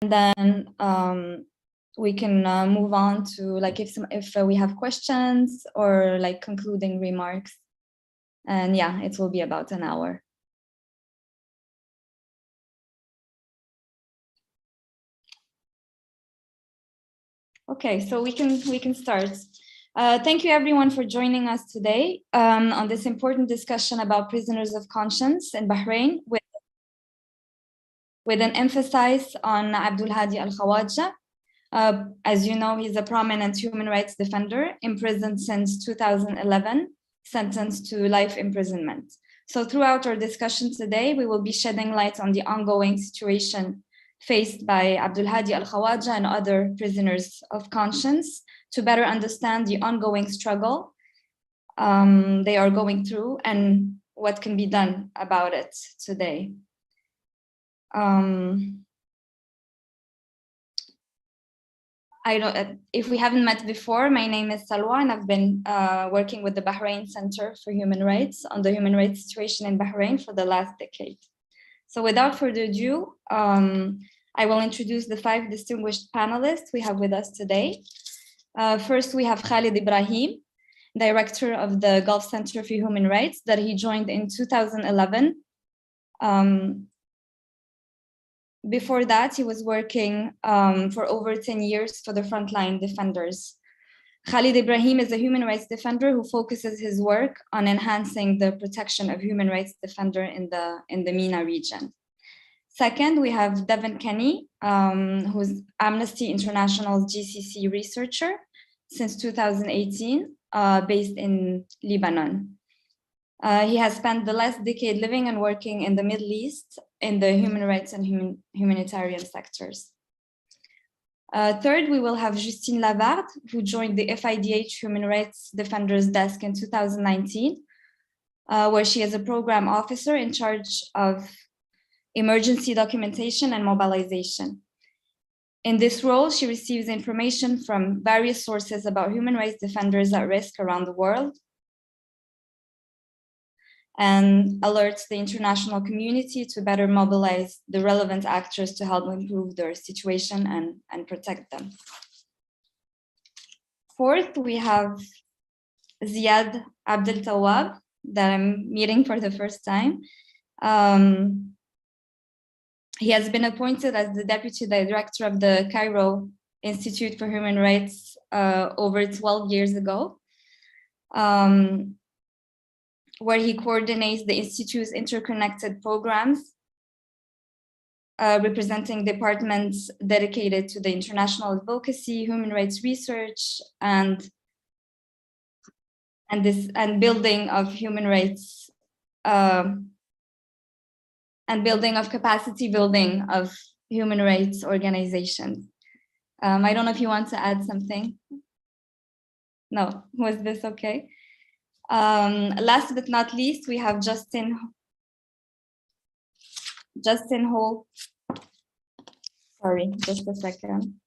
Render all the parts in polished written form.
and then we can move on to like if we have questions or like concluding remarks. And yeah, it will be about an hour. Okay, so we can start. Thank you everyone for joining us today on this important discussion about prisoners of conscience in Bahrain with an emphasis on Abdulhadi Al Khawaja. As you know, he's a prominent human rights defender, imprisoned since 2011, sentenced to life imprisonment. So throughout our discussion today, we will be shedding light on the ongoing situation faced by Abdulhadi Al Khawaja and other prisoners of conscience to better understand the ongoing struggle they are going through and what can be done about it today. If we haven't met before, my name is Salwa, and I've been working with the Bahrain Center for Human Rights on the human rights situation in Bahrain for the last decade. So without further ado, I will introduce the 5 distinguished panelists we have with us today. First, we have Khalid Ibrahim, director of the Gulf Center for Human Rights that he joined in 2011. Before that, he was working for over 10 years for the Frontline Defenders. Khalid Ibrahim is a human rights defender who focuses his work on enhancing the protection of human rights defender in the MENA region. Second, we have Devin Kenny, who's Amnesty International's GCC researcher since 2018, based in Lebanon. He has spent the last decade living and working in the Middle East in the human rights and humanitarian sectors. Third, we will have Justine Lavarde, who joined the FIDH Human Rights Defenders Desk in 2019, where she is a program officer in charge of emergency documentation and mobilization. In this role, she receives information from various sources about human rights defenders at risk around the world and alerts the international community to better mobilize the relevant actors to help improve their situation and protect them. Fourth, we have Ziad Abdel Tawwab, that I'm meeting for the first time. He has been appointed as the deputy director of the Cairo Institute for Human Rights over 12 years ago, where he coordinates the Institute's interconnected programs, representing departments dedicated to the international advocacy, human rights research, and building of human rights, and building of capacity building of human rights organizations. I don't know if you want to add something. No, was this okay? Last but not least, we have Justin Hall. Sorry, just a second.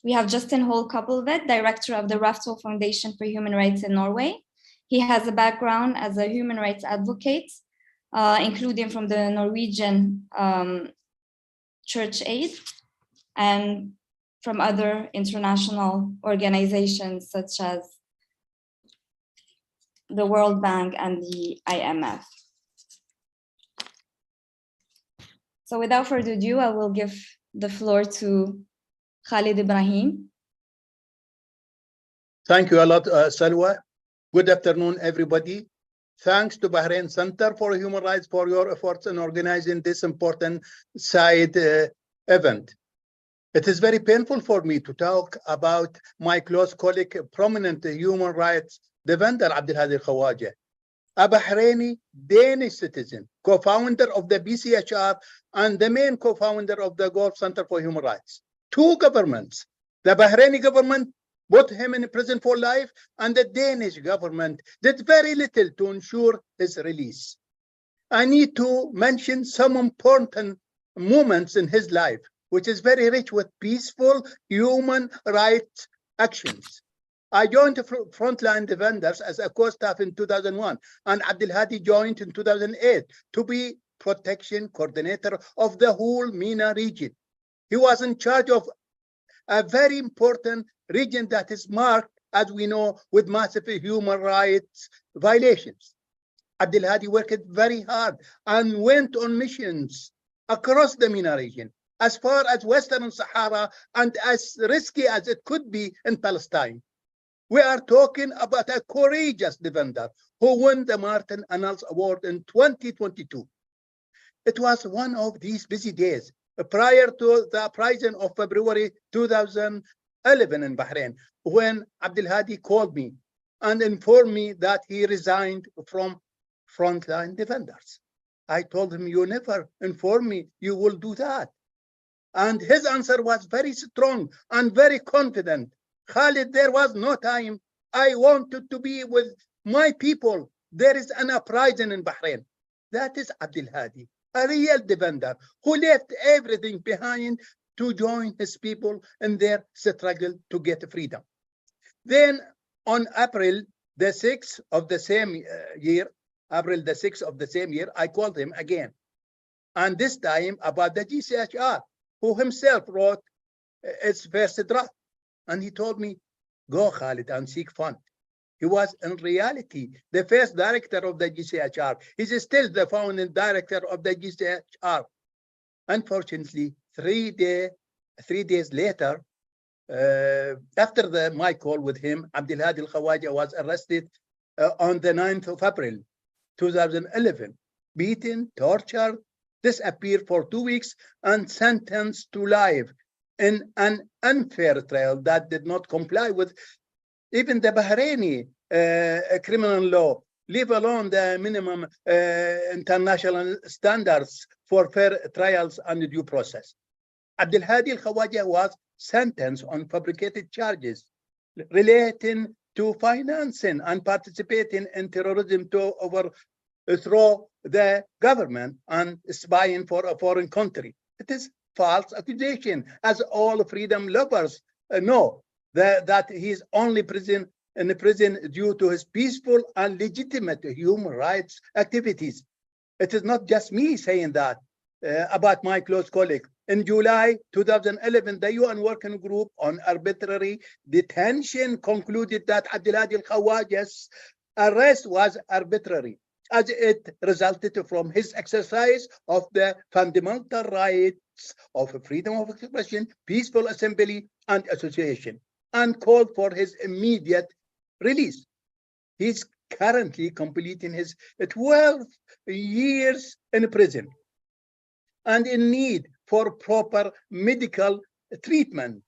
We have Justin Hall Koppelvedt, director of the Raftol Foundation for Human Rights in Norway. He has a background as a human rights advocate, including from the Norwegian Church Aid and from other international organizations such as the World Bank and the IMF. So without further ado, I will give the floor to Khalid Ibrahim. Thank you a lot, Salwa. Good afternoon, everybody. Thanks to Bahrain Center for Human Rights for your efforts in organizing this important side event. It is very painful for me to talk about my close colleague, prominent human rights defender, Abdulhadi Al Khawaja, a Bahraini Danish citizen, co-founder of the BCHR and the main co-founder of the Gulf Center for Human Rights. 2 governments, the Bahraini government put him in prison for life, and the Danish government did very little to ensure his release. I need to mention some important moments in his life, which is very rich with peaceful human rights actions. I joined the Frontline Defenders as a co-staff in 2001, and Abdulhadi joined in 2008 to be protection coordinator of the whole MENA region. He was in charge of a very important region that is marked, as we know, with massive human rights violations. Abdulhadi worked very hard and went on missions across the MENA region, as far as Western Sahara and as risky as it could be in Palestine. We are talking about a courageous defender who won the Martin Annals Award in 2022. It was one of these busy days prior to the uprising of February 2011 in Bahrain, when Abdulhadi called me and informed me that he resigned from frontline defenders. I told him, you never informed me you will do that. And his answer was very strong and very confident. Khalid, there was no time. I wanted to be with my people. There is an uprising in Bahrain. That is Abdulhadi, a real defender who left everything behind to join his people in their struggle to get freedom. Then on April the 6th of the same year, I called him again. And this time about the GCHR, who himself wrote its first draft. And he told me, go Khalid and seek fund. He was in reality the first director of the GCHR. He's still the founding director of the GCHR. Unfortunately, 3 days later, after my call with him, Abdulhadi Al Khawaja was arrested on the 9th of April, 2011, beaten, tortured, disappeared for 2 weeks, and sentenced to life in an unfair trial that did not comply with even the Bahraini criminal law, leave alone the minimum international standards for fair trials and due process. Abdulhadi Al Khawaja was sentenced on fabricated charges relating to financing and participating in terrorism to overthrow the government and spying for a foreign country. It is false accusation, as all freedom lovers know, that he is only in the prison due to his peaceful and legitimate human rights activities. It is not just me saying that about my close colleague. In July 2011, the UN Working Group on Arbitrary Detention concluded that Abdulhadi Al Khawaja's arrest was arbitrary, as it resulted from his exercise of the fundamental rights of freedom of expression, peaceful assembly, and association, and called for his immediate release. He's currently completing his 12 years in prison and in need for proper medical treatment.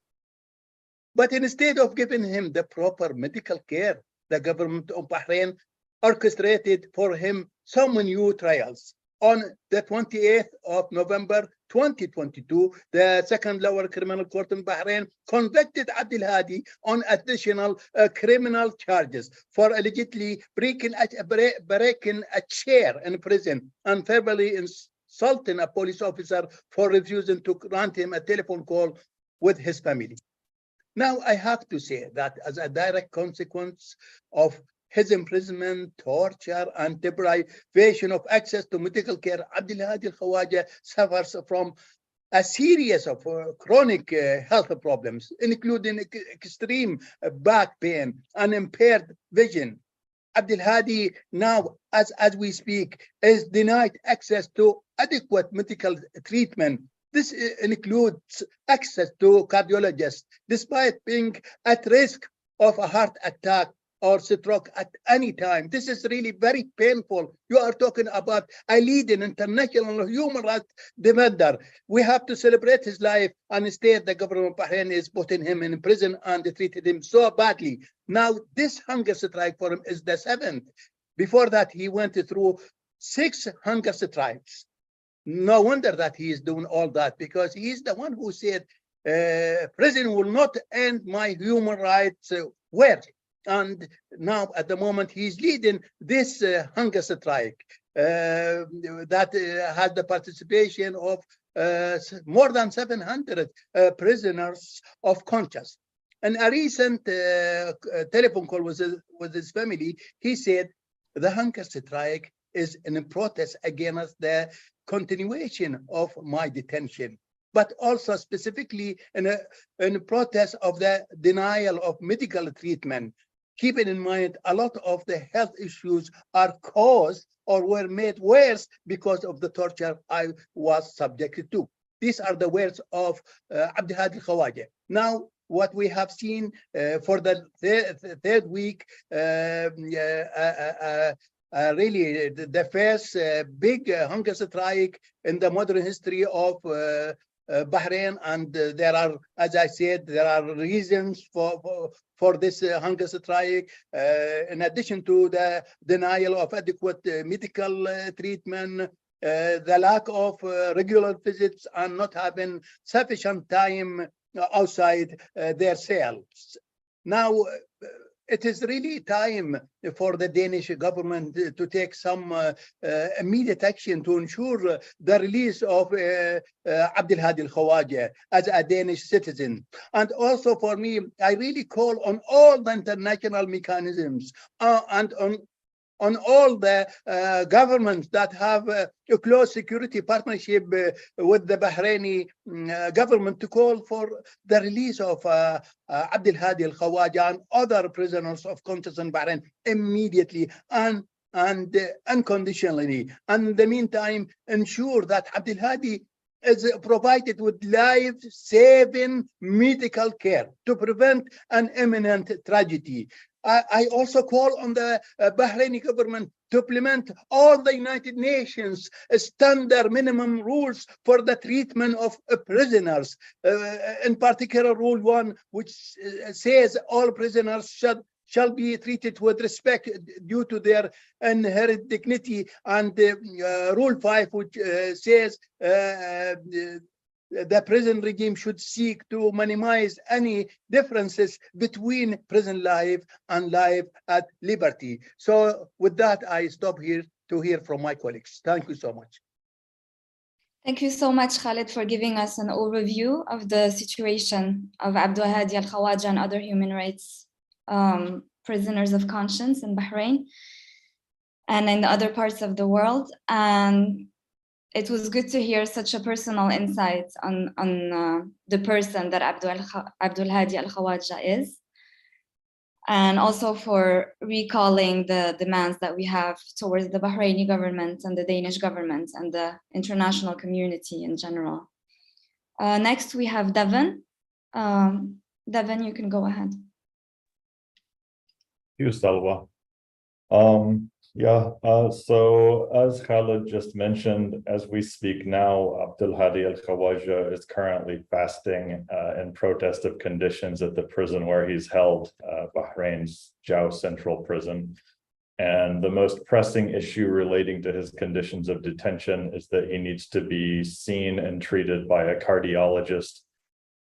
But instead of giving him the proper medical care, the government of Bahrain orchestrated for him some new trials. On the 28th of November 2022, the second lower criminal court in Bahrain convicted Abdulhadi on additional criminal charges for allegedly breaking a chair in prison and verbally insulting a police officer for refusing to grant him a telephone call with his family. Now, I have to say that as a direct consequence of his imprisonment, torture, and deprivation of access to medical care, Abdulhadi Al Khawaja suffers from a series of chronic health problems, including extreme back pain and impaired vision. Abdulhadi now, as we speak, is denied access to adequate medical treatment. This includes access to cardiologists, despite being at risk of a heart attack or stroke at any time. This is really very painful. You are talking about a leading international human rights defender. We have to celebrate his life, and instead the government of Bahrain is putting him in prison and treated him so badly. Now, this hunger strike for him is the 7th. Before that, he went through 6 hunger strikes. No wonder that he is doing all that, because he is the one who said, prison will not end my human rights work. And now, at the moment, he's leading this hunger strike that has the participation of more than 700 prisoners of conscience. In a recent telephone call with his family, he said, the hunger strike is in protest against the continuation of my detention. but also specifically in protest of the denial of medical treatment. Keeping in mind, a lot of the health issues are caused or were made worse because of the torture I was subjected to. These are the words of Abdulhadi Al Khawaja. Now, what we have seen for the third week, really the first big hunger strike in the modern history of Bahrain, and there are, as I said, there are reasons for this hunger strike. In addition to the denial of adequate medical treatment, the lack of regular visits, and not having sufficient time outside their cells. Now, it is really time for the Danish government to take some immediate action to ensure the release of Abdulhadi Al Khawaja as a Danish citizen. And also for me, I really call on all the international mechanisms and on all the governments that have a close security partnership with the Bahraini government to call for the release of Abdulhadi Al Khawaja and other prisoners of conscience in Bahrain immediately and unconditionally. And in the meantime, ensure that Abdulhadi is provided with life-saving medical care to prevent an imminent tragedy. I also call on the Bahraini government to implement all the United Nations standard minimum rules for the treatment of prisoners, in particular Rule 1, which says all prisoners shall be treated with respect due to their inherent dignity, and Rule 5, which says the prison regime should seek to minimize any differences between prison life and life at liberty. So with that, I stop here to hear from my colleagues. Thank you so much. Thank you so much, Khalid, for giving us an overview of the situation of Abdulhadi Al Khawaja and other human rights prisoners of conscience in Bahrain and in the other parts of the world. And it was good to hear such a personal insight on the person that Abdulhadi Al Khawaja is, and also for recalling the demands that we have towards the Bahraini government and the Danish government and the international community in general. Next, we have Devin. Devin, you can go ahead. Thank you, Salwa. So as Khalid just mentioned, as we speak now, Abdulhadi Al Khawaja is currently fasting in protest of conditions at the prison where he's held, Bahrain's Jau Central Prison. And the most pressing issue relating to his conditions of detention is that he needs to be seen and treated by a cardiologist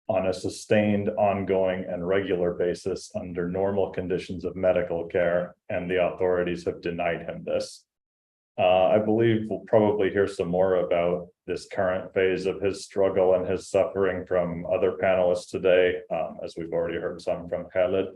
on a sustained, ongoing, and regular basis under normal conditions of medical care, and the authorities have denied him this. I believe we'll probably hear some more about this current phase of his struggle and his suffering from other panelists today, as we've already heard some from Khalid.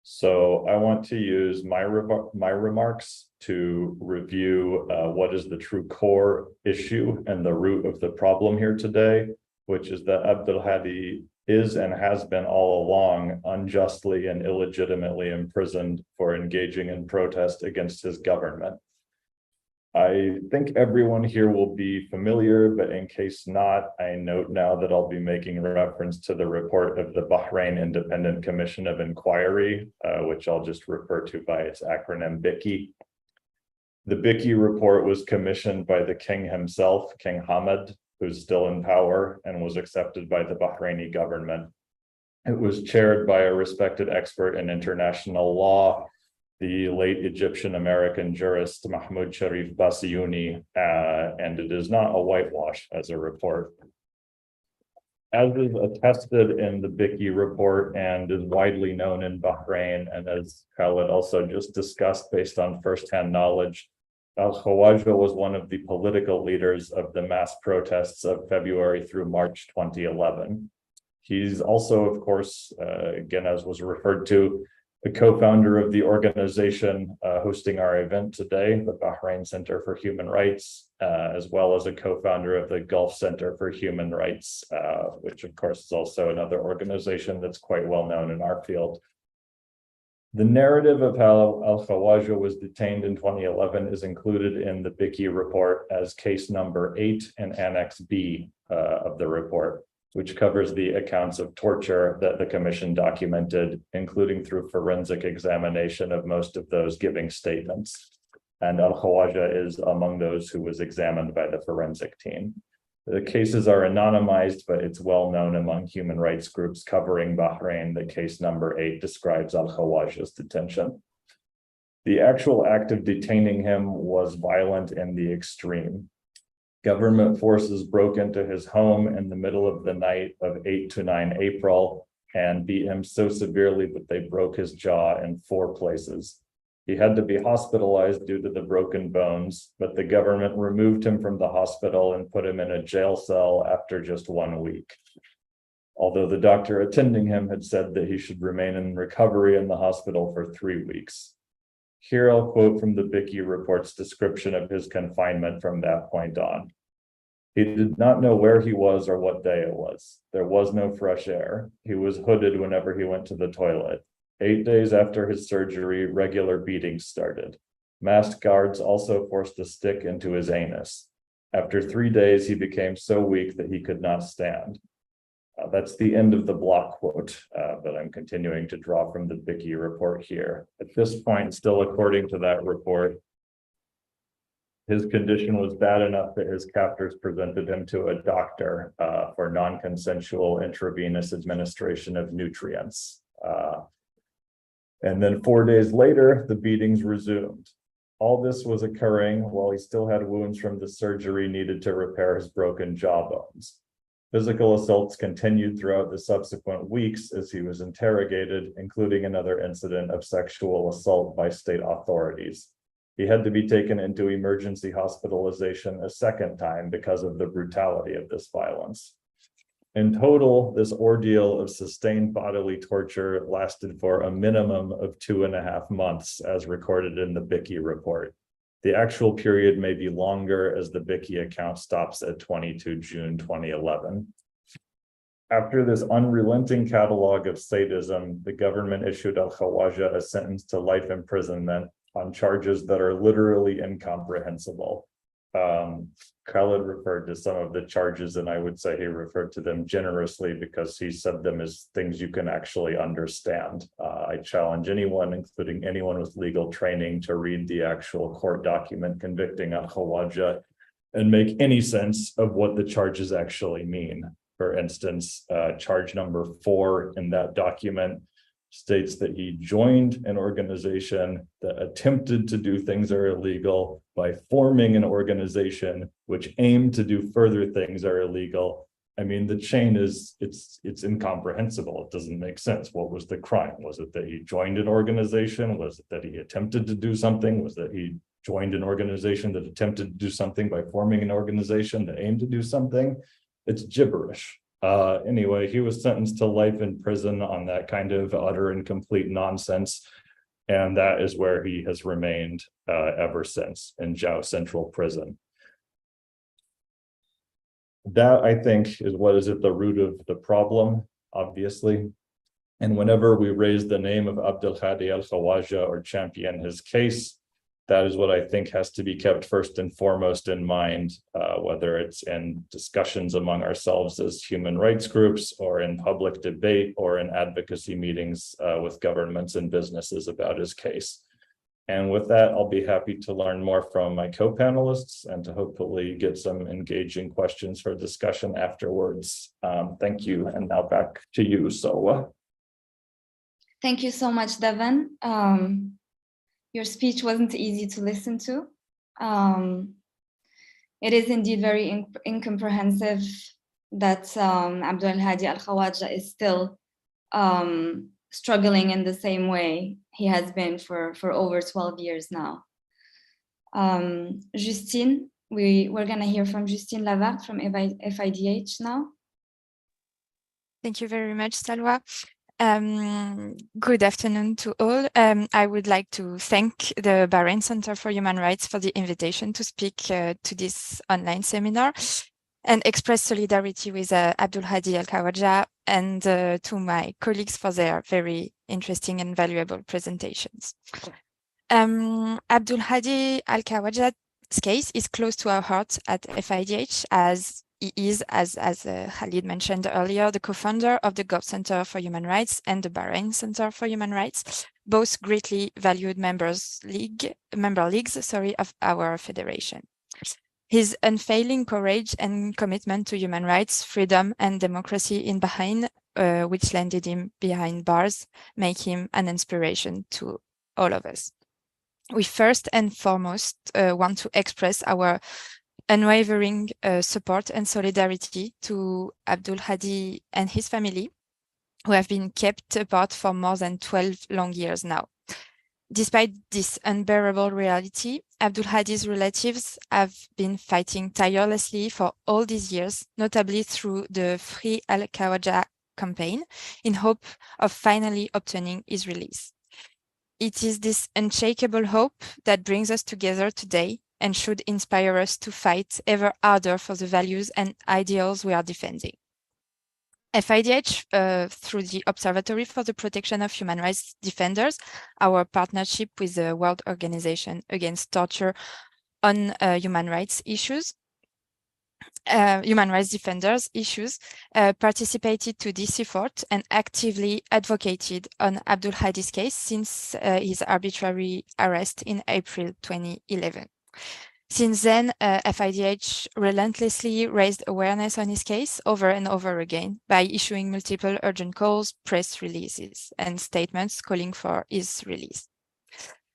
So I want to use my remarks to review what is the true core issue and the root of the problem here today, which is that Abdulhadi is and has been all along unjustly and illegitimately imprisoned for engaging in protest against his government. I think everyone here will be familiar, but in case not, I note now that I'll be making reference to the report of the Bahrain Independent Commission of Inquiry, which I'll just refer to by its acronym BICI. The BICI report was commissioned by the king himself, King Hamad, who's still in power and was accepted by the Bahraini government. It was chaired by a respected expert in international law, the late Egyptian-American jurist Mahmoud Sharif Bassiouni, and it is not a whitewash as a report. As is attested in the BICI report and is widely known in Bahrain, and as Khalid also just discussed based on firsthand knowledge, Al Khawaja was one of the political leaders of the mass protests of February through March 2011. He's also, of course, again, as was referred to, the co-founder of the organization hosting our event today, the Bahrain Center for Human Rights, as well as a co-founder of the Gulf Center for Human Rights, which of course is also another organization that's quite well known in our field. The narrative of how Al Khawaja was detained in 2011 is included in the BICI report as case number 8 and Annex B of the report, which covers the accounts of torture that the commission documented, including through forensic examination of most of those giving statements. And Al Khawaja is among those who was examined by the forensic team. The cases are anonymized, but it's well known among human rights groups covering Bahrain that case number 8 describes Al Khawaja's detention. The actual act of detaining him was violent in the extreme. Government forces broke into his home in the middle of the night of 8 to 9 April and beat him so severely that they broke his jaw in 4 places. He had to be hospitalized due to the broken bones, but the government removed him from the hospital and put him in a jail cell after just 1 week. Although the doctor attending him had said that he should remain in recovery in the hospital for 3 weeks. Here I'll quote from the BICI report's description of his confinement from that point on. He did not know where he was or what day it was. There was no fresh air. He was hooded whenever he went to the toilet. 8 days after his surgery, regular beatings started. Masked guards also forced a stick into his anus. After 3 days, he became so weak that he could not stand. That's the end of the block quote that I'm continuing to draw from the BICI report here. At this point, still according to that report, his condition was bad enough that his captors presented him to a doctor for non-consensual intravenous administration of nutrients. And then 4 days later, the beatings resumed. All this was occurring while he still had wounds from the surgery needed to repair his broken jawbones. Physical assaults continued throughout the subsequent weeks as he was interrogated, including another incident of sexual assault by state authorities. He had to be taken into emergency hospitalization a second time because of the brutality of this violence. In total, this ordeal of sustained bodily torture lasted for a minimum of 2.5 months, as recorded in the BICI report. The actual period may be longer as the BICI account stops at 22 June 2011. After this unrelenting catalog of sadism, the government issued Al Khawaja a sentence to life imprisonment on charges that are literally incomprehensible. Khalid referred to some of the charges, and I would say he referred to them generously because he said them as things you can actually understand. I challenge anyone, including anyone with legal training, to read the actual court document convicting Al Khawaja and make any sense of what the charges actually mean. For instance, charge number 4 in that document states that he joined an organization that attempted to do things that are illegal by forming an organization which aimed to do further things that are illegal. I mean, the chain is, it's incomprehensible. It doesn't make sense. What was the crime? Was it that he joined an organization? Was it that he attempted to do something? Was it that he joined an organization that attempted to do something by forming an organization that aimed to do something? It's gibberish. Anyway, he was sentenced to life in prison on that kind of utter and complete nonsense. And that is where he has remained ever since, in Jau Central Prison. That, I think, is what is at the root of the problem, obviously. And whenever we raise the name of Abdulhadi Al Khawaja or champion his case, that is what I think has to be kept first and foremost in mind, whether it's in discussions among ourselves as human rights groups or in public debate or in advocacy meetings with governments and businesses about his case. And with that, I'll be happy to learn more from my co-panelists and to hopefully get some engaging questions for discussion afterwards. Thank you. And now back to you, Sowa. Thank you so much, Devin. Your speech wasn't easy to listen to. It is indeed very incomprehensive that Abdulhadi Al Khawaja is still struggling in the same way he has been for over 12 years now. Justine, we're going to hear from Justine Lavart from FIDH now. Thank you very much, Salwa. Good afternoon to all. I would like to thank the Bahrain Center for Human Rights for the invitation to speak to this online seminar and express solidarity with Abdulhadi Al Khawaja and to my colleagues for their very interesting and valuable presentations. Abdulhadi Al Khawaja's case is close to our heart at FIDH, as he is, as Khalid mentioned earlier, the co-founder of the Gulf Center for Human Rights and the Bahrain Center for Human Rights, both greatly valued member leagues of our federation. His unfailing courage and commitment to human rights, freedom, and democracy in Bahrain, which landed him behind bars, make him an inspiration to all of us. We first and foremost want to express our unwavering support and solidarity to Abdulhadi and his family, who have been kept apart for more than 12 long years now. Despite this unbearable reality, Abdulhadi's relatives have been fighting tirelessly for all these years, notably through the Free Al Khawaja campaign, in hope of finally obtaining his release. It is this unshakable hope that brings us together today and should inspire us to fight ever harder for the values and ideals we are defending. FIDH, through the Observatory for the Protection of Human Rights Defenders, our partnership with the World Organization Against Torture on human rights defenders issues, participated to this effort and actively advocated on Abdulhadi's case since his arbitrary arrest in April 2011. Since then, FIDH relentlessly raised awareness on his case over and over again by issuing multiple urgent calls, press releases, and statements calling for his release.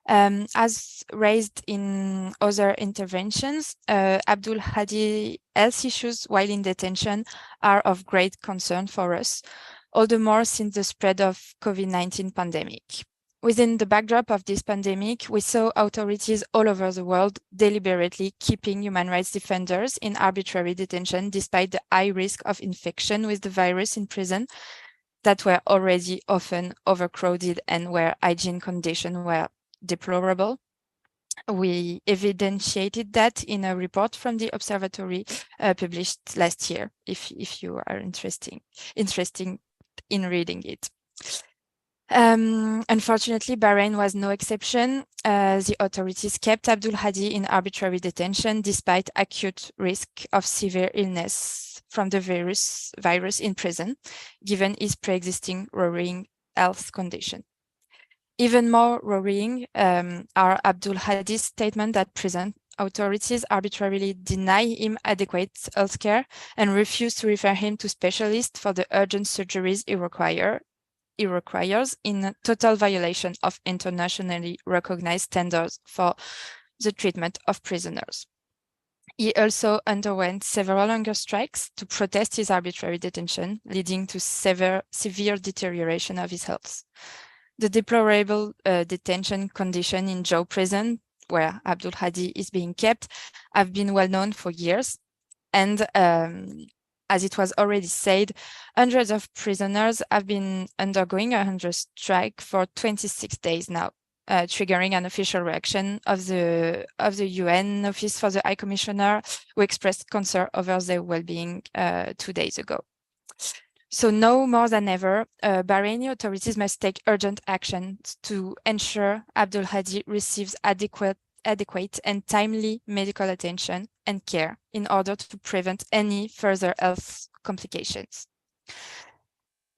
As raised in other interventions, Abdulhadi's health issues while in detention are of great concern for us, all the more since the spread of COVID-19 pandemic. Within the backdrop of this pandemic, we saw authorities all over the world deliberately keeping human rights defenders in arbitrary detention despite the high risk of infection with the virus in prison that were already often overcrowded and where hygiene conditions were deplorable. We evidentiated that in a report from the observatory published last year, if you are interested in reading it. Unfortunately, Bahrain was no exception. The authorities kept Abdulhadi in arbitrary detention despite acute risk of severe illness from the virus in prison, given his pre-existing worrying health condition. Even more worrying are Abdulhadi's statement that prison authorities arbitrarily deny him adequate health care and refuse to refer him to specialists for the urgent surgeries he requires in total violation of internationally recognized standards for the treatment of prisoners. He also underwent several hunger strikes to protest his arbitrary detention, leading to severe deterioration of his health. The deplorable detention condition in Jaw prison, where Abdulhadi is being kept, have been well known for years. And as it was already said, hundreds of prisoners have been undergoing a hunger strike for 26 days now, triggering an official reaction of the UN Office for the High Commissioner, who expressed concern over their well-being 2 days ago. So now more than ever, Bahraini authorities must take urgent action to ensure Abdulhadi receives adequate and timely medical attention and care in order to prevent any further health complications.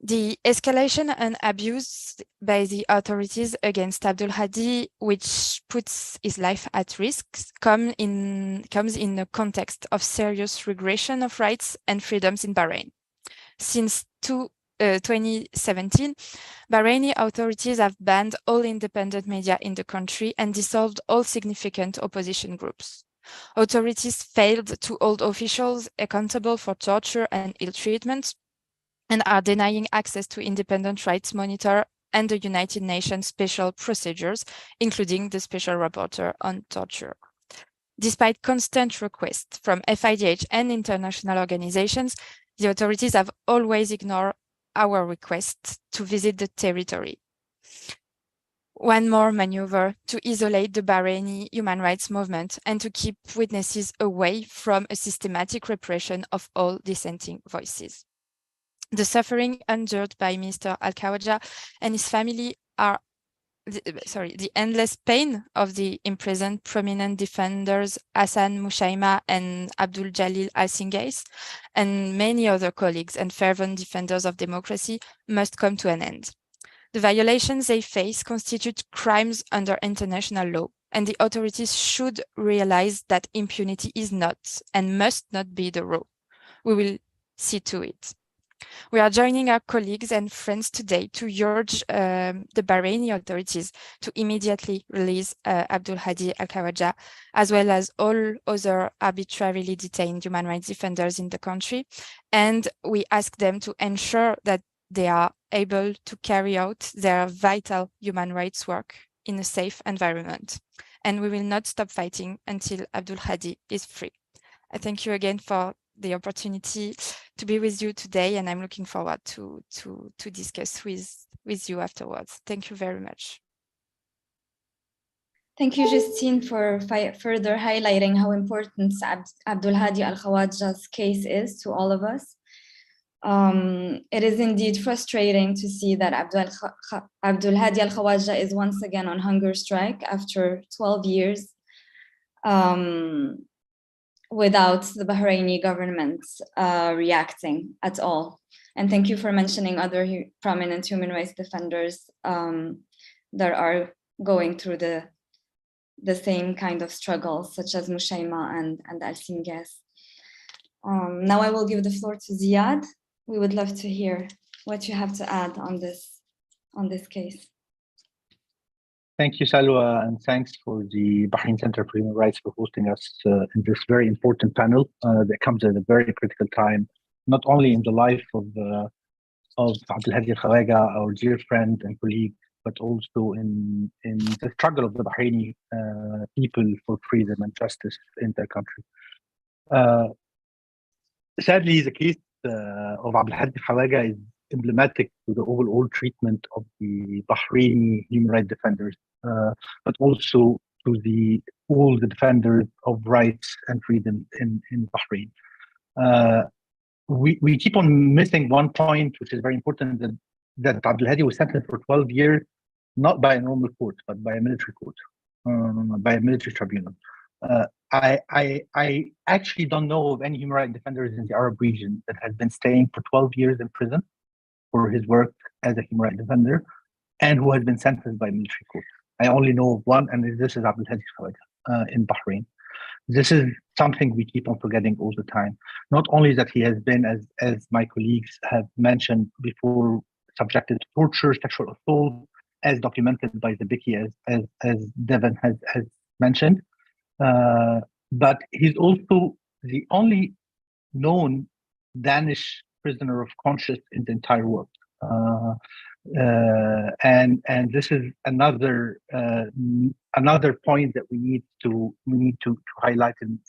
The escalation and abuse by the authorities against Abdulhadi, which puts his life at risk, comes in the context of serious regression of rights and freedoms in Bahrain. Since 2017, Bahraini authorities have banned all independent media in the country and dissolved all significant opposition groups. Authorities failed to hold officials accountable for torture and ill treatment and are denying access to independent rights monitor and the United Nations special procedures, including the special rapporteur on torture. Despite constant requests from FIDH and international organizations, the authorities have always ignored our request to visit the territory. One more maneuver to isolate the Bahraini human rights movement and to keep witnesses away from a systematic repression of all dissenting voices. The suffering endured by Mr. Al Khawaja and his family are the endless pain of the imprisoned prominent defenders Hassan Mushaima and Abdul Jalil Al Singais and many other colleagues and fervent defenders of democracy must come to an end. The violations they face constitute crimes under international law, and the authorities should realize that impunity is not and must not be the rule. We will see to it. We are joining our colleagues and friends today to urge the Bahraini authorities to immediately release Abdulhadi Al Khawaja, as well as all other arbitrarily detained human rights defenders in the country. And we ask them to ensure that they are able to carry out their vital human rights work in a safe environment. And we will not stop fighting until Abdulhadi is free. I thank you again for the opportunity to be with you today, and I'm looking forward to discuss with you afterwards. Thank you very much. Thank you, Justine, for further highlighting how important Abdulhadi Al Khawaja's case is to all of us. It is indeed frustrating to see that Abdulhadi Al Khawaja is once again on hunger strike after 12 years without the Bahraini government reacting at all. And thank you for mentioning other prominent human rights defenders that are going through the same kind of struggles, such as Mushaima and Al Singais. Now I will give the floor to Ziad. We would love to hear what you have to add on this case. Thank you, Salwa, and thanks for the Bahrain Center for Human Rights for hosting us in this very important panel that comes at a very critical time, not only in the life of Abdulhadi Al Khawaja, our dear friend and colleague, but also in the struggle of the Bahraini people for freedom and justice in their country. Sadly, the case of Abdulhadi Al Khawaja is emblematic to the overall treatment of the Bahraini human rights defenders, but also to all the defenders of rights and freedom in Bahrain. We keep on missing one point, which is very important, that Abdulhadi was sentenced for 12 years, not by a normal court, but by a military court, by a military tribunal. I actually don't know of any human rights defenders in the Arab region that has been staying for 12 years in prison for his work as a human rights defender and who has been sentenced by military court. I only know of one, and this is Abdulhadi Al Khawaja in Bahrain. This is something we keep on forgetting all the time. Not only that he has been, as my colleagues have mentioned before, subjected to torture, sexual assault, as documented by the Biki, as Devin has mentioned, but he's also the only known Danish prisoner of conscience in the entire world. And this is another point that we need to highlight in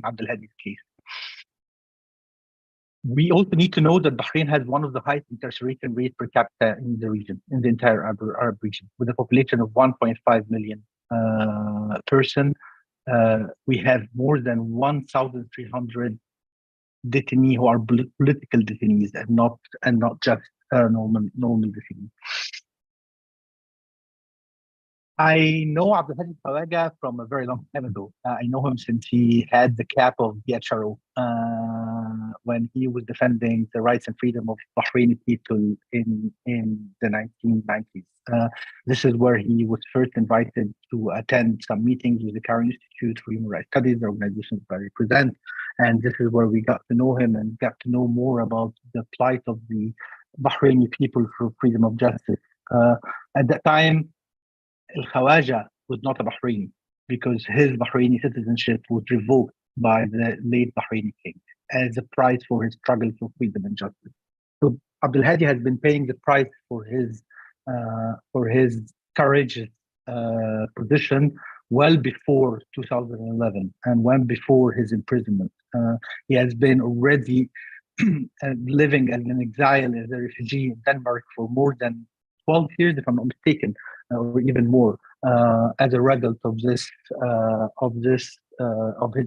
Abdulhadi's case. We also need to know that Bahrain has one of the highest incarceration rates per capita in the region, in the entire Arab region, with a population of 1.5 million person. We have more than 1,300 detainees who are political detainees and not just normal detainees. I know Abdulhadi Al Khawaja from a very long time ago. I know him since he had the cap of DHRO when he was defending the rights and freedom of Bahraini people in the 1990s. This is where he was first invited to attend some meetings with the Cairo Institute for Human Rights Studies, the organization that I represent. And this is where we got to know him and got to know more about the plight of the Bahraini people for freedom of justice. At that time, Al Khawaja was not a Bahraini because his Bahraini citizenship was revoked by the late Bahraini king as a price for his struggle for freedom and justice. So Abdulhadi has been paying the price for his courageous position well before 2011 and well before his imprisonment. He has been already living as an exile, as a refugee in Denmark for more than 12 years, if I'm not mistaken, or even more, as a result of his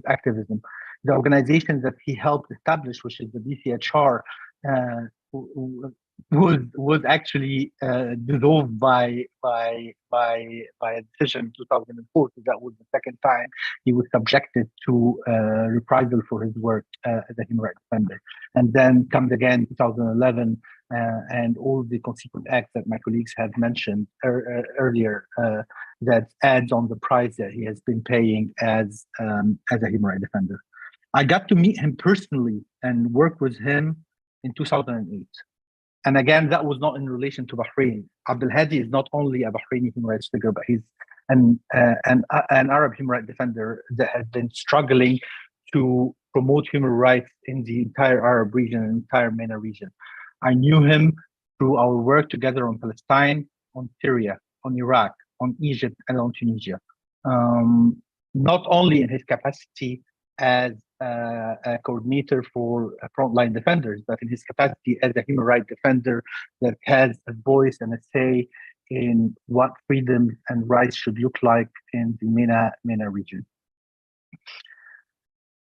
activism. The organization that he helped establish, which is the BCHR, was actually dissolved by a decision in 2004. So that was the second time he was subjected to reprisal for his work as a human rights defender. And then comes again 2011 and all the consequent acts that my colleagues have mentioned earlier that adds on the price that he has been paying as a human rights defender. I got to meet him personally and work with him in 2008. And again, that was not in relation to Bahrain. Abdulhadi is not only a Bahraini human rights figure, but he's an Arab human rights defender that has been struggling to promote human rights in the entire Arab region and entire MENA region. I knew him through our work together on Palestine, on Syria, on Iraq, on Egypt, and on Tunisia. Not only in his capacity as a coordinator for frontline defenders, but in his capacity as a human rights defender that has a voice and a say in what freedoms and rights should look like in the MENA region.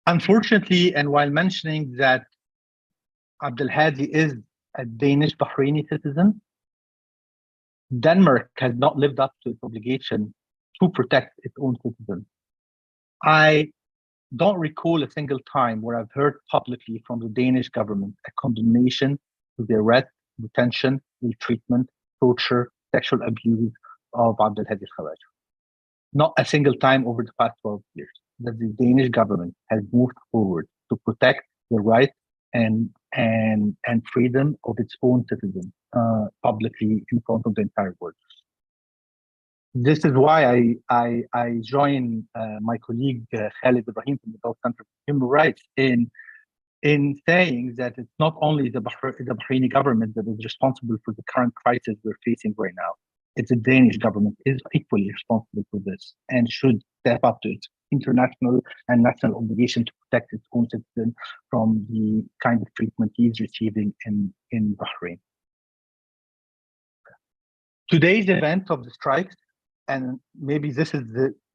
Unfortunately, and while mentioning that Abdulhadi is a Danish Bahraini citizen, Denmark has not lived up to its obligation to protect its own citizens. I don't recall a single time where I've heard publicly from the Danish government a condemnation to the arrest, detention, ill treatment, torture, sexual abuse of Abdulhadi Al Khawaja. Not a single time over the past 12 years that the Danish government has moved forward to protect the rights and freedom of its own citizens publicly in front of the entire world. This is why I join my colleague Khalid Ibrahim from the Gulf Center for Human Rights in saying that it's not only the Bahraini government that is responsible for the current crisis we're facing right now. It's the Danish government is equally responsible for this and should step up to its international and national obligation to protect its own citizens from the kind of treatment he's receiving in Bahrain. Today's event of the strikes, and maybe this is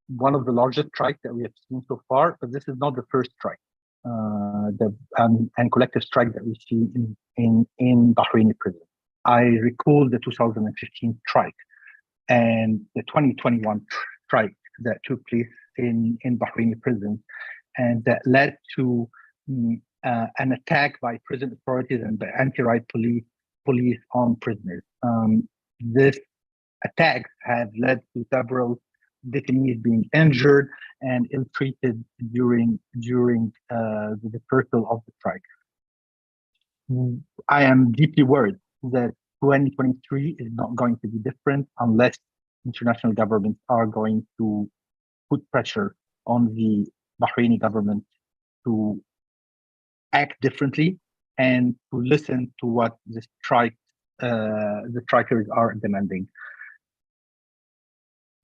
one of the largest strikes that we have seen so far, but this is not the first strike and collective strike that we see in Bahraini prison. I recall the 2015 strike and the 2021 strike that took place in Bahraini prisons, and that led to an attack by prison authorities and by anti-right police on prisoners. This attacks have led to several detainees being injured and ill-treated during the dispersal of the strike. I am deeply worried that 2023 is not going to be different unless international governments are going to put pressure on the Bahraini government to act differently and to listen to what the strikers are demanding.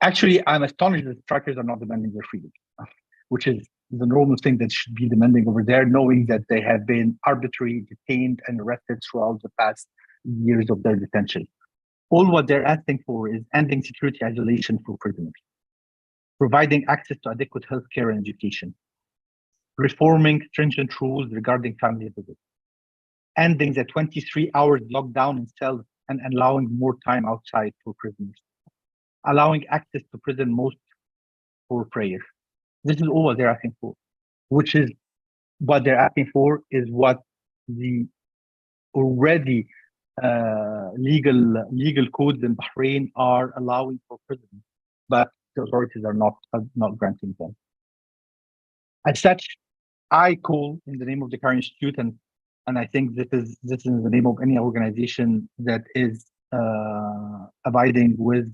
Actually, I'm astonished that strikers are not demanding their freedom, which is the normal thing that should be demanding over there, knowing that they have been arbitrarily detained and arrested throughout the past years of their detention. All what they're asking for is ending security isolation for prisoners, providing access to adequate healthcare and education, reforming stringent rules regarding family visits, ending the 23 hours lockdown in cells and allowing more time outside for prisoners, allowing access to prison mosques for prayer. This is all what they're asking for, which is what they're asking for is what the already legal codes in Bahrain are allowing for prisoners, but the authorities are not granting them. As such, I call in the name of the Cairo Institute, and I think this is in the name of any organization that is abiding with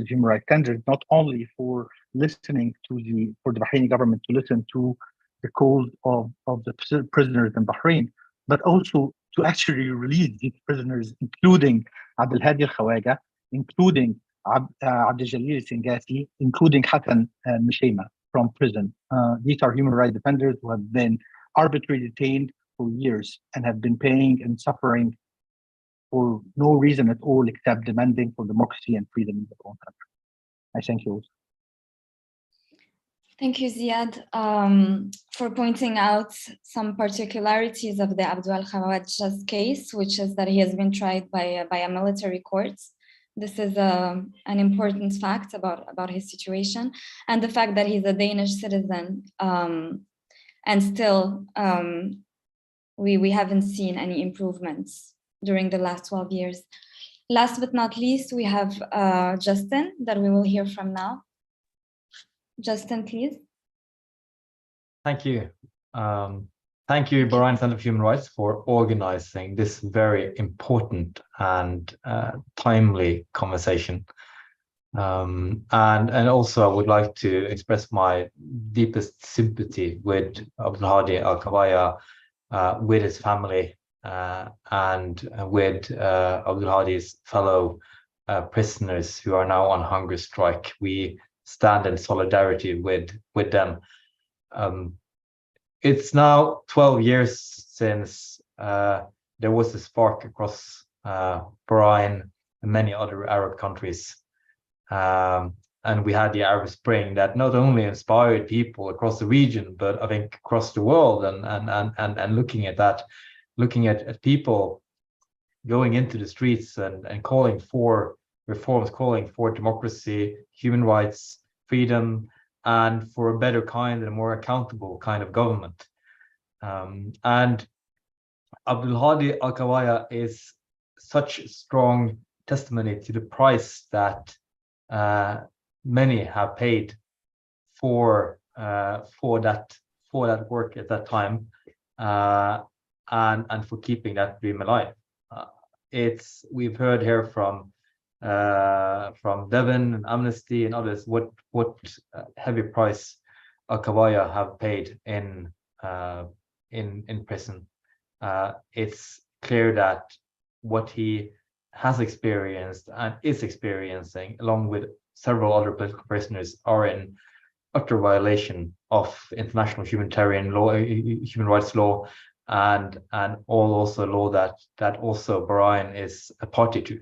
human rights standards, not only for listening for the Bahraini government to listen to the calls of the prisoners in Bahrain, but also to actually release these prisoners, including Abdulhadi Al Khawaja, including Abdul Jalil Singasi, including Hassan Mishema from prison. These are human rights defenders who have been arbitrarily detained for years and have been paying and suffering for no reason at all except demanding for democracy and freedom in their own country. I thank you. Thank you, Ziad, for pointing out some particularities of the Abdul Al Khawaja's case, which is that he has been tried by a military court. This is an important fact about his situation, and the fact that he's a Danish citizen, and still we haven't seen any improvements during the last 12 years. Last but not least, we have Justin that we will hear from now. Justin, please. Thank you. Thank you, Bahrain Center for Human Rights, for organizing this very important and timely conversation. And also, I would like to express my deepest sympathy with Abdulhadi Al Khawaja, with his family, and with Abdulhadi's fellow prisoners who are now on hunger strike. We stand in solidarity with them. It's now 12 years since there was a spark across Bahrain and many other Arab countries. And we had the Arab Spring that not only inspired people across the region, but I think across the world, and looking at that, looking at people going into the streets and calling for reforms, calling for democracy, human rights, freedom, and for a better kind and a more accountable kind of government. And Abdulhadi Al Khawaja is such a strong testimony to the price that many have paid for that work at that time, and for keeping that dream alive. We've heard here from Devin and Amnesty and others what heavy price Al Khawaja have paid in prison. It's clear that what he has experienced and is experiencing, along with several other political prisoners, are in utter violation of international humanitarian law, human rights law, and also law that also Bahrain is a party to.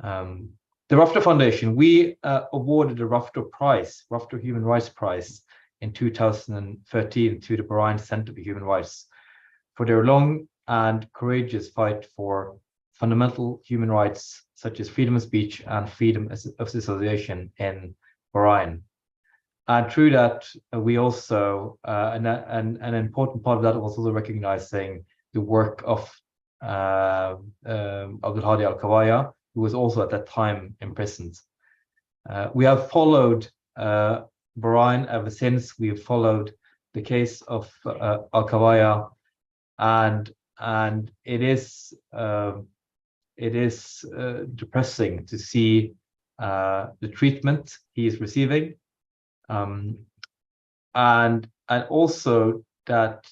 The Rafter Foundation, we awarded the Rafter Human Rights Prize in 2013 to the Bahrain Center for Human Rights for their long and courageous fight for fundamental human rights such as freedom of speech and freedom of association in Bahrain. And through that, we also, an important part of that was also recognizing the work of Abdulhadi Al Khawaja, who was also at that time imprisoned. We have followed Bahrain ever since. We have followed the case of Al Khawaja, and it is depressing to see the treatment he is receiving, and also that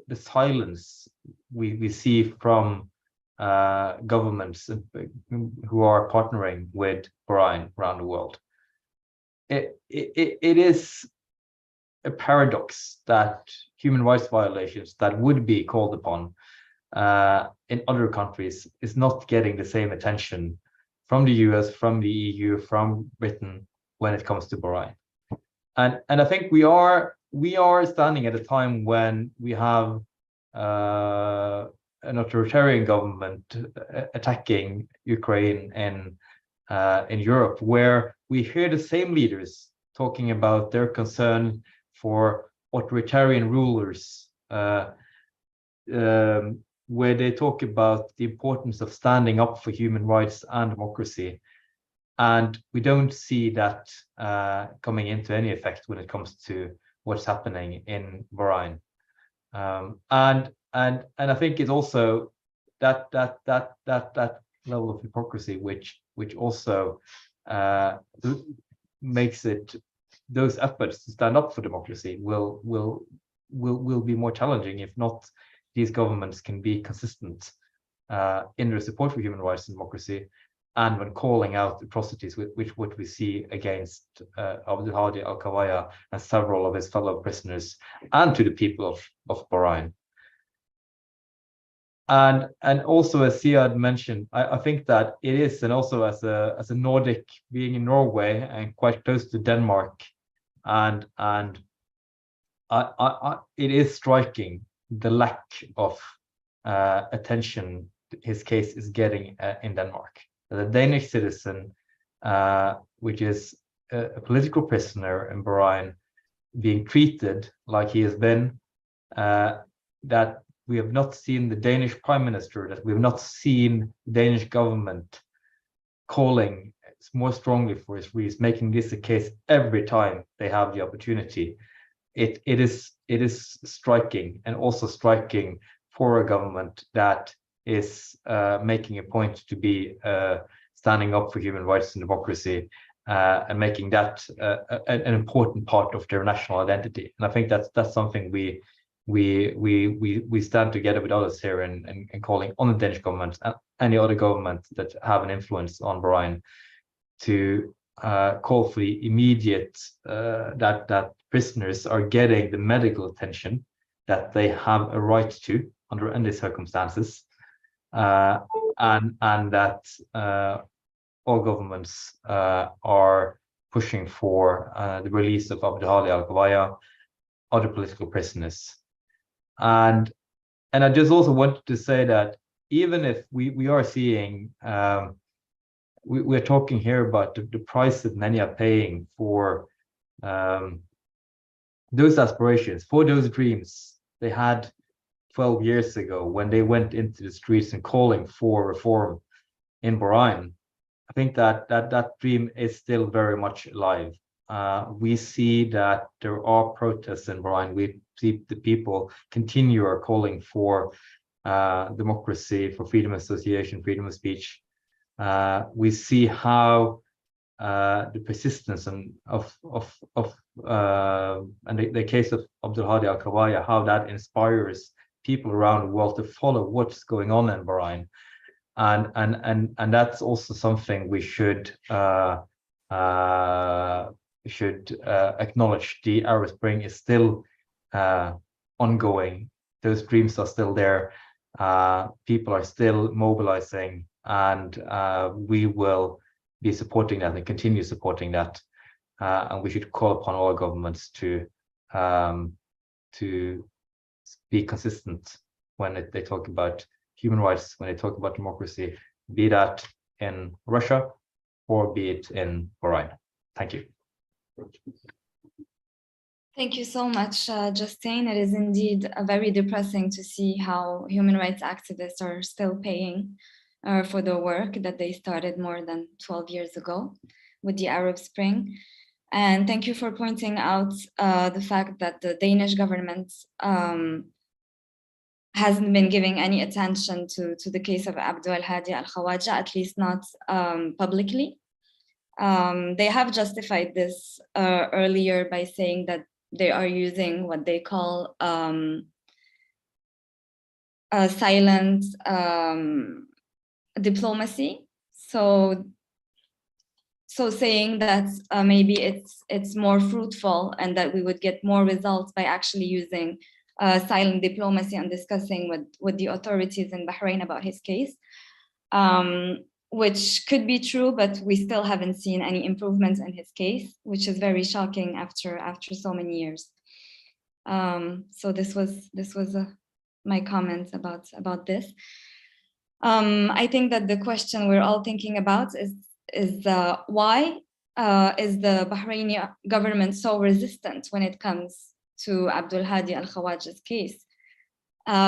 the silence we see from governments who are partnering with Bahrain around the world. It is a paradox that human rights violations that would be called upon in other countries is not getting the same attention from the US, from the EU, from Britain when it comes to Bahrain. And I think we are standing at a time when we have an authoritarian government attacking Ukraine in Europe, where we hear the same leaders talking about their concern for authoritarian rulers, where they talk about the importance of standing up for human rights and democracy. And we don't see that coming into any effect when it comes to what's happening in Bahrain. And I think it's also that level of hypocrisy which also makes it, those efforts to stand up for democracy will be more challenging if not these governments can be consistent in their support for human rights and democracy, and when calling out atrocities which what we see against Abdulhadi Al Khawaja and several of his fellow prisoners, and to the people of Bahrain. And also, as Siad mentioned, I think that it is, and also as a Nordic, being in Norway and quite close to Denmark, and it is striking the lack of attention his case is getting in Denmark. The Danish citizen, which is a political prisoner in Bahrain, being treated like he has been, that we have not seen the Danish prime minister, that we have not seen the Danish government calling more strongly for his release, making this a case every time they have the opportunity. It is striking, and also striking for a government that is making a point to be standing up for human rights and democracy, and making that an important part of their national identity. And I think that's something we stand together with others here in calling on the Danish government and any other government that have an influence on Bahrain to call for the immediate that prisoners are getting the medical attention that they have a right to under any circumstances, and that all governments are pushing for the release of Abdulhadi Al Khawaja, other political prisoners. And I just also wanted to say that even if we are seeing, we're talking here about the price that many are paying for those aspirations, for those dreams they had 12 years ago when they went into the streets and calling for reform in Bahrain. I think that dream is still very much alive. We see that there are protests in Bahrain. We see the people continue are calling for democracy, for freedom of association, freedom of speech. We see how the persistence and and the case of Abdulhadi Al Khawaja, how that inspires people around the world to follow what's going on in Bahrain, and that's also something we should acknowledge. The Arab Spring is still ongoing. Those dreams are still there. People are still mobilizing, and we will be supporting that and continue supporting that. And we should call upon all governments to be consistent when they talk about human rights, when they talk about democracy, be that in Russia or be it in Bahrain. Thank you. Thank you so much, Justine. It is indeed very depressing to see how human rights activists are still paying for the work that they started more than 12 years ago with the Arab Spring. And thank you for pointing out the fact that the Danish government hasn't been giving any attention to the case of Abdulhadi Al Khawaja, at least not publicly. They have justified this earlier by saying that they are using what they call silent diplomacy. So saying that maybe it's more fruitful and that we would get more results by actually using silent diplomacy and discussing with the authorities in Bahrain about his case, which could be true, but we still haven't seen any improvements in his case, which is very shocking after so many years. So this was my comments about this. I think that the question we're all thinking about is why is the Bahraini government so resistant when it comes to Abdulhadi Al Khawaja's case,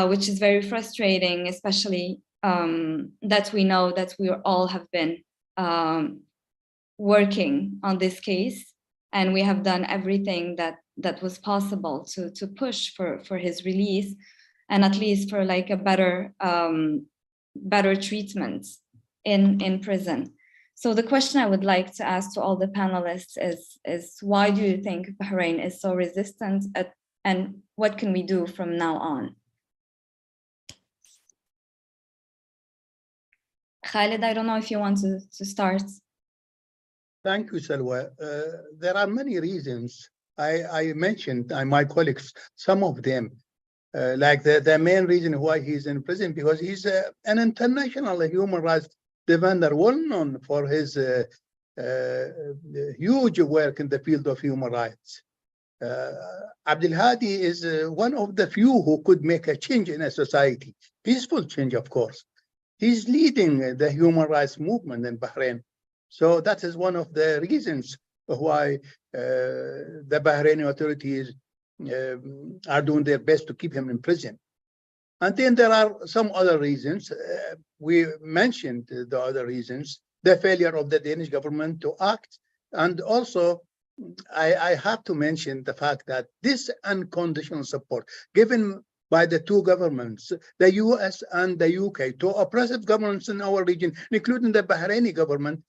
which is very frustrating, especially that we know that we all have been working on this case, and we have done everything that was possible to push for his release, and at least for like a better treatment in prison. So the question I would like to ask to all the panelists is why do you think Bahrain is so resistant, and what can we do from now on? Khalid, I don't know if you want to start. Thank you, Salwa. There are many reasons. I mentioned, my colleagues, some of them. like the main reason why he's in prison, because he's an international human rights defender, well known for his huge work in the field of human rights. Abdulhadi is one of the few who could make a change in a society, peaceful change, of course. He's leading the human rights movement in Bahrain. So that is one of the reasons why the Bahraini authorities are doing their best to keep him in prison. And then there are some other reasons. We mentioned the other reasons, the failure of the Danish government to act. And also, I have to mention the fact that this unconditional support given by the two governments, the US and the UK, to oppressive governments in our region, including the Bahraini government,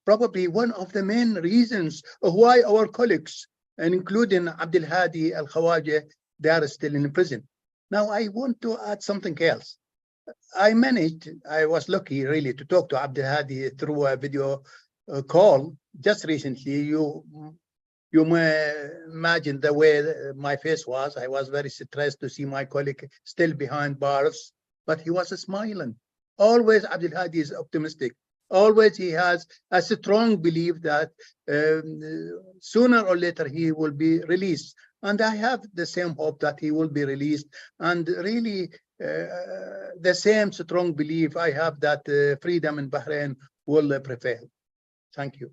probably one of the main reasons why our colleagues, and including Abdulhadi Al Khawaja, they are still in prison. Now, I want to add something else. I was lucky really to talk to Abdulhadi through a video call just recently. You may imagine the way my face was. I was very stressed to see my colleague still behind bars, but he was smiling. Always Abdulhadi is optimistic. Always he has a strong belief that sooner or later he will be released. And I have the same hope that he will be released. And really the same strong belief I have that freedom in Bahrain will prevail. Thank you.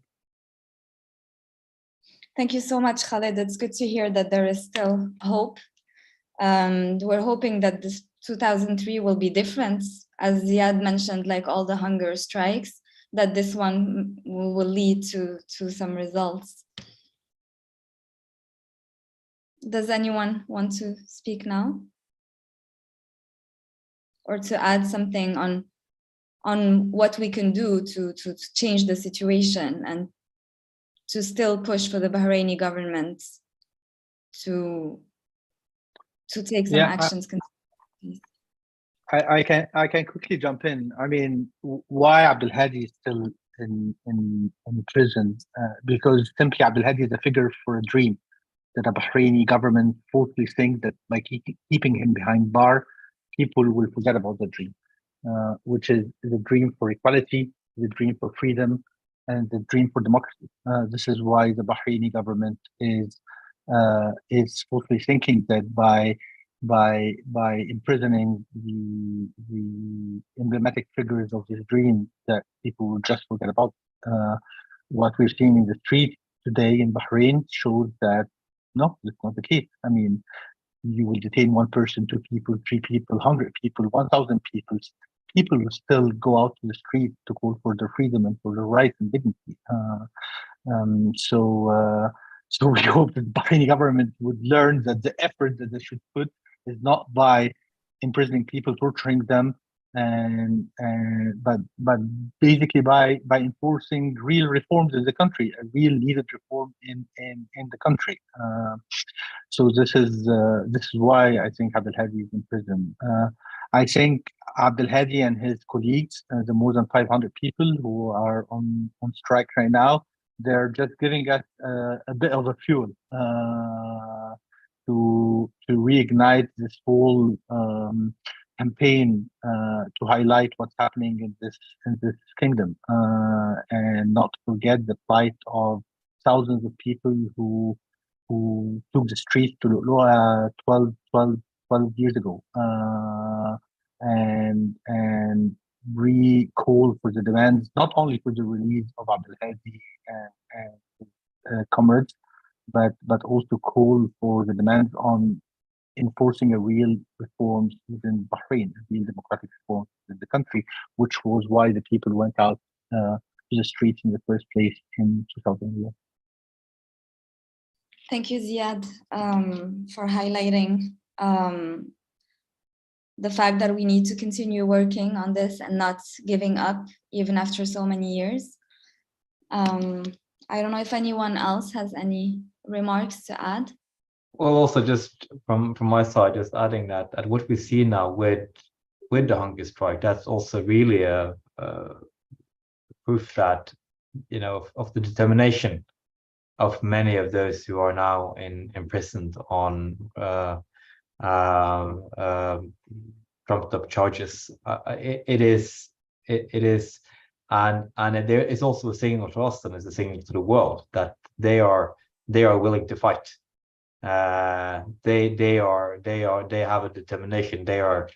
Thank you so much, Khalid. It's good to hear that there is still hope. We're hoping that this 2003 will be different. As Ziad mentioned, like all the hunger strikes, that this one will lead to some results. Does anyone want to speak now? Or to add something on what we can do to change the situation and to still push for the Bahraini government to take some actions? I can quickly jump in. I mean, why Abdulhadi is still in prison? Because simply Abdulhadi is a figure for a dream that the Bahraini government falsely thinks that by keeping him behind bar, people will forget about the dream, which is a dream for equality, the dream for freedom, and the dream for democracy. This is why the Bahraini government is falsely thinking that by imprisoning the emblematic figures of this dream, that people will just forget about. What we're seeing in the street today in Bahrain shows that no, that's not the case. I mean, you will detain 1 person, 2 people, 3 people, 100 people, 1,000 people. People will still go out to the street to call for their freedom and for their rights and dignity. So we hope that the Bahraini government would learn that the effort that they should put is not by imprisoning people, torturing them, but basically by enforcing real reforms in the country, a real needed reform in the country. So this is why I think Abdulhadi is in prison. I think Abdulhadi and his colleagues, the more than 500 people who are on strike right now, they're just giving us a bit of a fuel to reignite this whole campaign to highlight what's happening in this kingdom, and not to forget the plight of thousands of people who took the streets to 12 years ago, and recall for the demands, not only for the release of Abdulhadi and comrades, but also call for the demands on enforcing a real reforms within Bahrain, real democratic reforms in the country, which was why the people went out to the streets in the first place in 2011. Thank you, Ziad, for highlighting the fact that we need to continue working on this and not giving up even after so many years. I don't know if anyone else has any remarks to add. Well, also just from my side, just adding that at what we see now with the hunger strike, that's also really a proof that, you know, of the determination of many of those who are now imprisoned on trumped up charges. It is, and there is also a signal to us, and it's a signal to the world that they are willing to fight. They have a determination. They are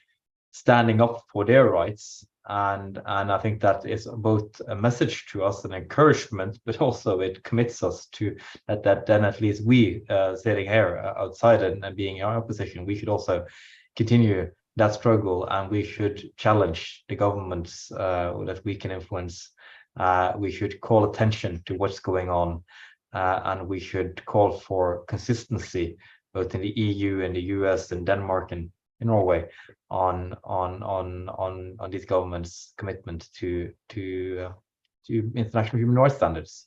standing up for their rights, and I think that is both a message to us, an encouragement, but also it commits us to that then at least we sitting here outside and being in our opposition, we should also continue that struggle, and we should challenge the governments that we can influence. We should call attention to what's going on, and we should call for consistency both in the EU and the US and Denmark and in Norway on these governments' commitment to international human rights standards.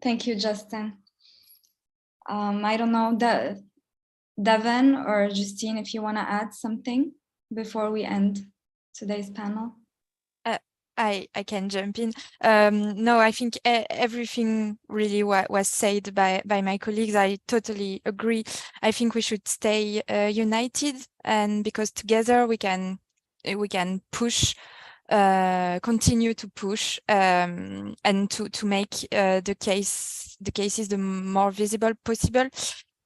Thank you, Justin. I don't know, Devin or Justine, if you want to add something before we end today's panel. I can jump in. No, I think everything really was said by my colleagues. I totally agree. I think we should stay united, and because together we can push, continue to push, and to make the cases the more visible possible.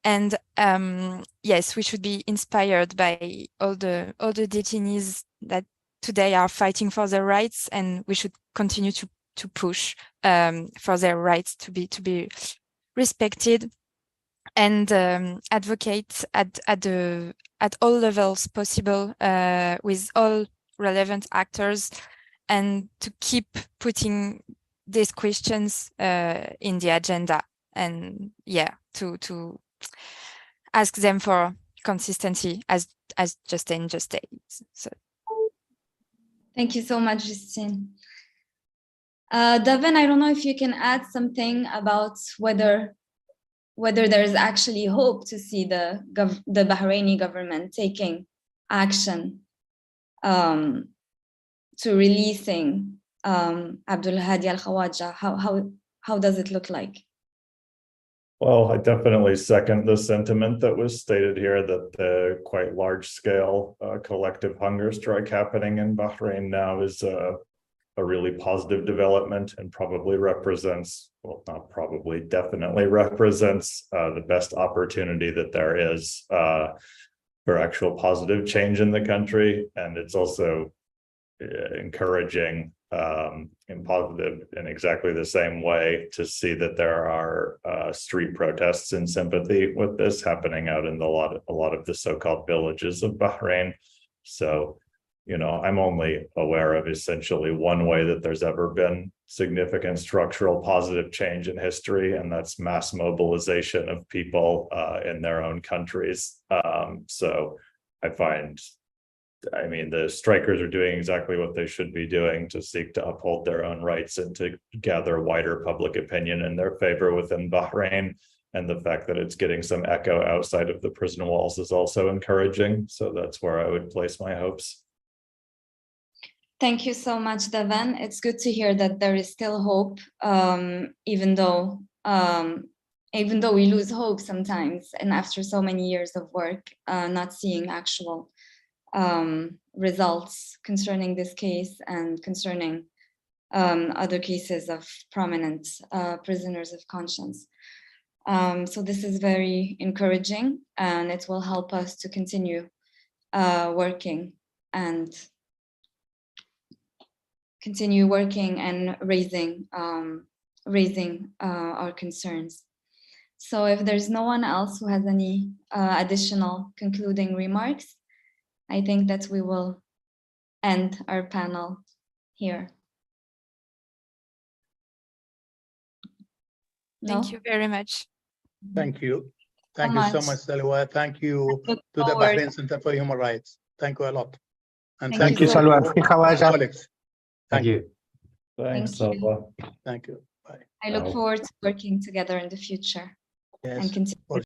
And yes, we should be inspired by all the detainees that today are fighting for their rights, and we should continue to push for their rights to be respected, and advocate at all levels possible with all relevant actors, and to keep putting these questions in the agenda, and to ask them for consistency, as Justin just said. So. Thank you so much, Justine. Devin, I don't know if you can add something about whether there is actually hope to see the Bahraini government taking action to releasing Abdulhadi Al Khawaja. How does it look like? Well, I definitely second the sentiment that was stated here, that the quite large-scale collective hunger strike happening in Bahrain now is a really positive development, and probably represents, well, not probably, definitely represents the best opportunity that there is for actual positive change in the country. And it's also encouraging and positive in exactly the same way to see that there are street protests in sympathy with this happening out in a lot of the so-called villages of Bahrain. So, you know, I'm only aware of essentially one way that there's ever been significant structural positive change in history, and that's mass mobilization of people in their own countries. So I mean, the strikers are doing exactly what they should be doing to seek to uphold their own rights and to gather wider public opinion in their favor within Bahrain. And the fact that it's getting some echo outside of the prison walls is also encouraging. So that's where I would place my hopes. Thank you so much, Devin. It's good to hear that there is still hope, even though we lose hope sometimes, and after so many years of work, not seeing actual results concerning this case and concerning other cases of prominent prisoners of conscience. So this is very encouraging, and it will help us to continue working and raising our concerns. So if there's no one else who has any additional concluding remarks, I think that we will end our panel here. Thank you very much. Thank you. Thank you so much, Salwa. Thank you to the Bahrain Center for Human Rights. Thank you a lot. And thank you, Salwa. Thank you. Thanks, Salwa. Thank you. Bye. I look forward to working together in the future. Yes, and continue.